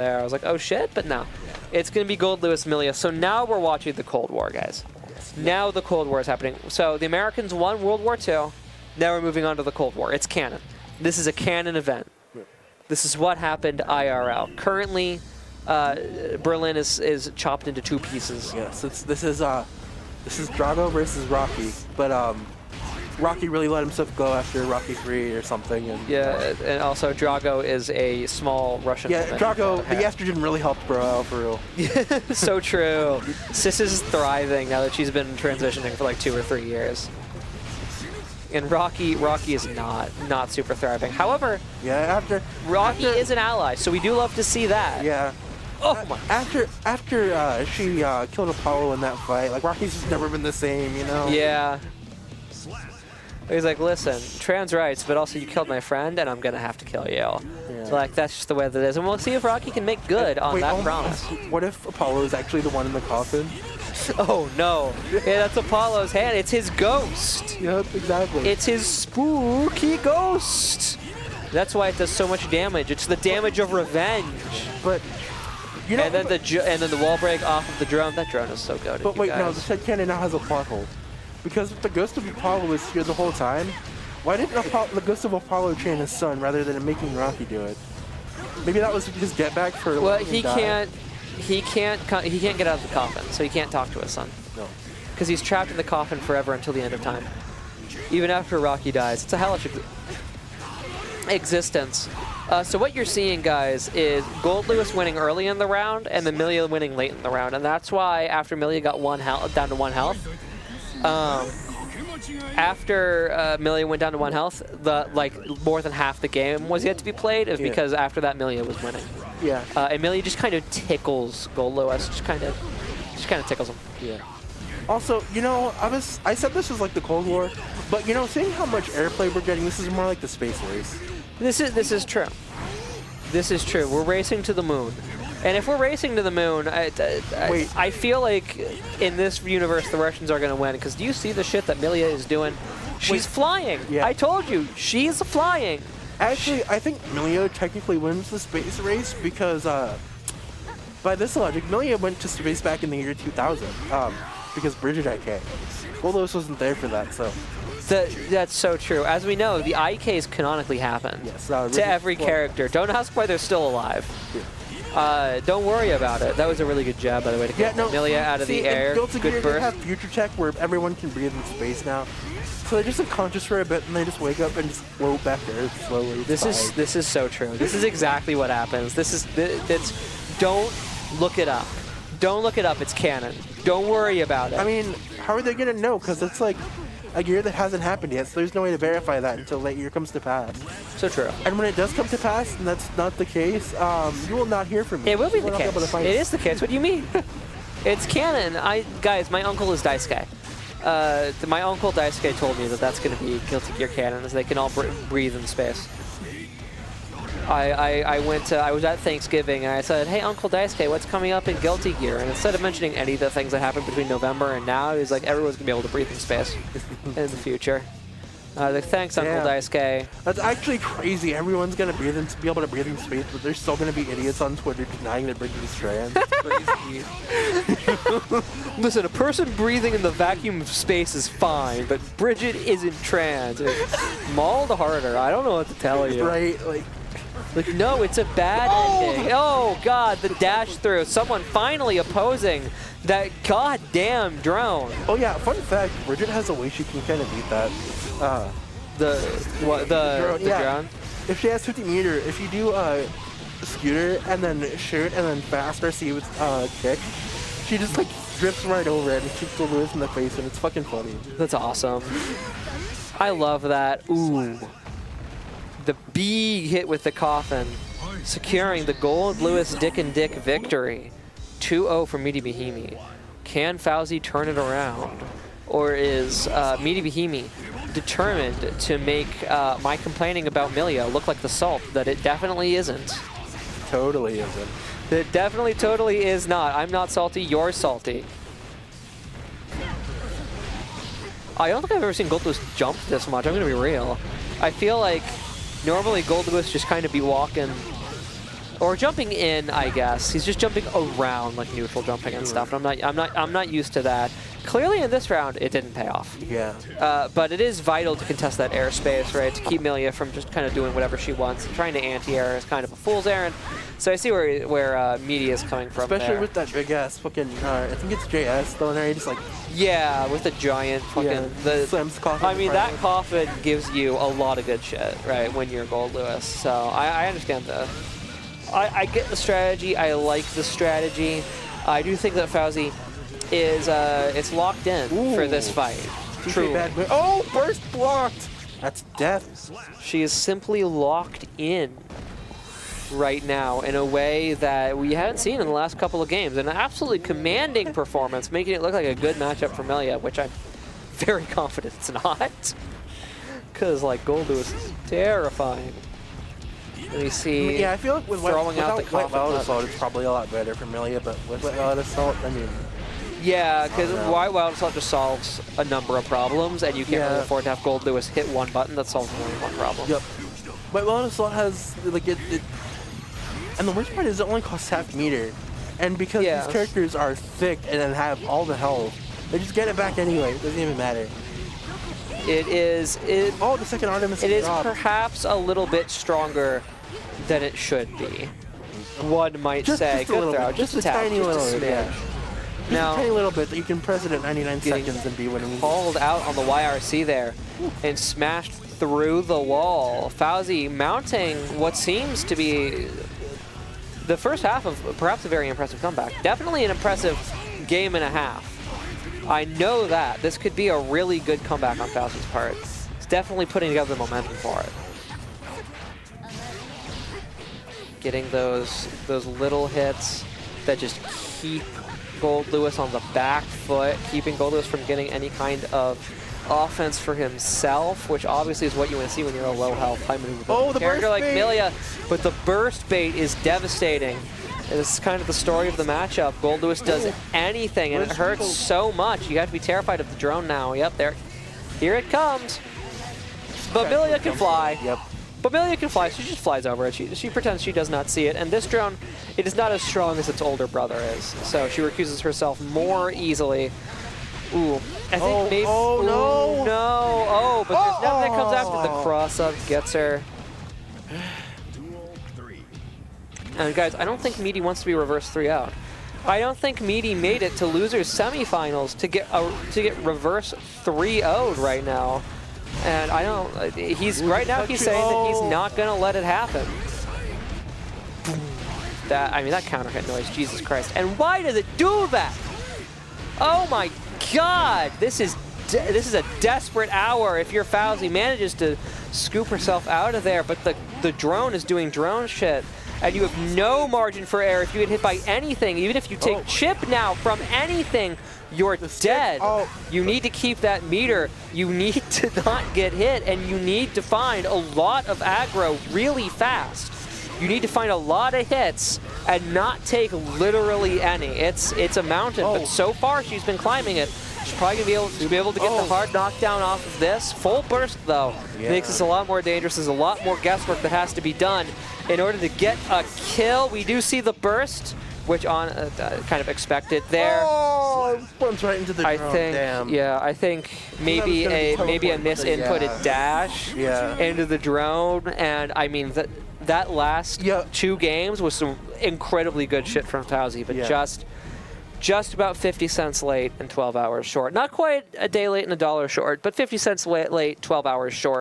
there. I was like, oh shit, but no. It's going to be Goldlewis, Millia. So now we're watching the Cold War, guys. Now the Cold War is happening. So the Americans won World War II. Now we're moving on to the Cold War. It's canon. This is a canon event. This is what happened IRL. Currently, Berlin is chopped into 2 pieces. Yes, this is Drago versus Rocky, but Rocky really let himself go after Rocky 3 or something. And, yeah, and also Drago is a small Russian. Yeah, Drago, the estrogen really helped bro out for real. So true. Sis is thriving now that she's been transitioning for like 2 or 3 years. And Rocky is not super thriving. However, yeah, Rocky is an ally, so we do love to see that. Yeah. Oh my. After she killed Apollo in that fight, like Rocky's just never been the same, you know? Yeah. He's like, listen, trans rights, but also you killed my friend, and I'm gonna have to kill you. Yeah. So, like, that's just the way that it is, and we'll see if Rocky can make good on that promise. What if Apollo is actually the one in the coffin? Oh no! Yeah, that's Apollo's hand. It's his ghost. Yep, exactly. It's his spooky ghost. That's why it does so much damage. It's the damage of revenge. But you know, and then the wall break off of the drone. That drone is so good. But wait, no, the head cannon now has a plot hole. Because if the ghost of Apollo was here the whole time, why didn't the ghost of Apollo train his son rather than making Rocky do it? Maybe that was his get back for. Well, he can't get out of the coffin, so he can't talk to his son. No. Because he's trapped in the coffin forever until the end of time. Even after Rocky dies, it's a hellish existence. So what you're seeing, guys, is Goldlewis winning early in the round and then Millia winning late in the round, and that's why after Millia got down to 1 health. After Millia went down to 1 health, more than half the game was yet to be played, is because after that Millia was winning. Yeah. And Millia just kind of tickles Goldlewis, just kind of tickles him. Yeah. Also, you know, I said this was like the Cold War, but you know, seeing how much airplay we're getting, this is more like the space race. This is true. This is true. We're racing to the moon. And if we're racing to the moon, I feel like in this universe the Russians are going to win. Because do you see the shit that Millia is doing? She's flying. Yeah. I told you, she's flying. Actually, I think Millia technically wins the space race because, by this logic, Millia went to space back in the year 2000 because Bridget IK. Goldlewis wasn't there for that, so. That's so true. As we know, the IKs canonically happen to every character. Don't ask why they're still alive. Yeah. Don't worry about it. That was a really good job, by the way, to get Millia out of the air. Good burst. They have future tech where everyone can breathe in space now. So they're just unconscious for a bit, and they just wake up and just float back to Earth slowly. This is so true. This is exactly what happens. Don't look it up. Don't look it up. It's canon. Don't worry about it. I mean, how are they gonna know? Because it's like a year that hasn't happened yet, so there's no way to verify that until that year comes to pass. So true. And when it does come to pass, and that's not the case, you will not hear from me. It will be the case. It is the case. What do you mean? It's canon. Guys, my uncle is Daisuke. My uncle Daisuke told me that that's going to be Guilty Gear canon, as they can all breathe in space. I was at Thanksgiving and I said, hey, Uncle Daisuke, what's coming up in Guilty Gear? And instead of mentioning any of the things that happened between November and now, he's like, everyone's going to be able to breathe in space in the future. Like, thanks, Uncle Daisuke. That's actually crazy. Everyone's going to be able to breathe in space, but there's still going to be idiots on Twitter denying that Bridget is trans. Crazy. Listen, a person breathing in the vacuum of space is fine, but Bridget isn't trans. Mauled harder. I don't know what to tell you. Right, like, no, it's a bad ending. Oh, God, the dash through. Someone finally opposing that goddamn drone. Oh, yeah, fun fact, Bridget has a way she can kind of beat that. The drone? If she has 50 meter, if you do scooter and then shoot and then fast RC with kick, she just like drifts right over it and kicks Goldlewis in the face, and it's fucking funny. That's awesome. I love that. Ooh. The big hit with the coffin, securing the Goldlewis Dick and Dick victory. 2-0 for Meaty Behemy. Can phauzie turn it around? Or is Meaty Behemy determined to make my complaining about Millia look like the salt that it definitely isn't? Totally isn't. It definitely totally is not. I'm not salty, you're salty. I don't think I've ever seen Goldlewis jump this much, I'm gonna be real. I feel like normally Goldlewis just kind of be walking or jumping in, I guess. He's just jumping around like neutral jumping and stuff. And I'm not used to that. Clearly in this round, it didn't pay off. Yeah. But it is vital to contest that airspace, right? To keep Millia from just kind of doing whatever she wants. Trying to anti-air is kind of a fool's errand. So I see where Meaty is coming from. Especially there. with that big ass fucking, I think it's JS though, and just like. Yeah, with the giant fucking slams coffin. I mean, that coffin gives you a lot of good shit, right? When you're Goldlewis. So I understand the. I get the strategy. I like the strategy. I do think that phauzie is it's locked in for this fight. True. Oh, burst blocked. That's death. She is simply locked in right now in a way that we haven't seen in the last couple of games. An absolutely commanding performance, making it look like a good matchup for Millia, which I'm very confident it's not. Because like Goldlewis is terrifying. Let me see. Yeah, I feel like with throwing out the Wet Wild Assault, it's probably a lot better for Millia, but with Wet Wild Assault, I mean. Yeah, because Wet Wild Assault just solves a number of problems, and you can't really afford to have Goldlewis hit one button that solves only one problem. Yep. Wet Wild Assault has like it and the worst part is it only costs half meter, and because these characters are thick and then have all the health, they just get it back anyway. It doesn't even matter. Oh, the second Artemis. It is perhaps a little bit stronger than it should be. One might say. Good throw. Just a tiny little bit. Yeah. Now, a tiny little bit that you can press it at 99 seconds and be winning. Called out on the YRC there and smashed through the wall. phauzie mounting what seems to be the first half of perhaps a very impressive comeback. Definitely an impressive game and a half. I know that. This could be a really good comeback on phauzie's part. It's definitely putting together the momentum for it. Getting those little hits that just keep Goldlewis on the back foot, keeping Goldlewis from getting any kind of offense for himself, which obviously is what you want to see when you're a low health high maneuver character like Millia. But the burst bait is devastating. This is kind of the story of the matchup. Goldlewis does anything, and it hurts so much. You have to be terrified of the drone now. Yep, there. Here it comes. But Millia can fly. Yep. But Millia can fly. She just flies over it. She pretends she does not see it. And this drone, it is not as strong as its older brother is. So she recuses herself more easily. Ooh. I think maybe. Oh, no. No. Oh, but there's nothing that comes after. The cross-up gets her. And guys, I don't think Meaty wants to be reverse 3-out. I don't think Meaty made it to losers semifinals to get reverse 3-0'd right now. And I don't. Right now he's saying that he's not gonna let it happen. That counter hit noise, Jesus Christ! And why does it do that? Oh my God! This is a desperate hour. If your phauzie manages to scoop herself out of there, but the drone is doing drone shit. And you have no margin for error if you get hit by anything. Even if you take chip now from anything, you're dead. You need to keep that meter. You need to not get hit, and you need to find a lot of aggro really fast. You need to find a lot of hits and not take literally any. It's a mountain, but so far she's been climbing it. She's probably going to be able to get the hard knockdown off of this. Full burst, though, makes this a lot more dangerous. There's a lot more guesswork that has to be done in order to get a kill. We do see the burst, which kind of expected there. Oh, runs right into the drone. Damn. Yeah, I think maybe a misinputted dash into the drone, and I mean that last 2 games was some incredibly good shit from phauzie, but just about 50 cents late and 12 hours short. Not quite a day late and $1 short, but 50 cents late, 12 hours short.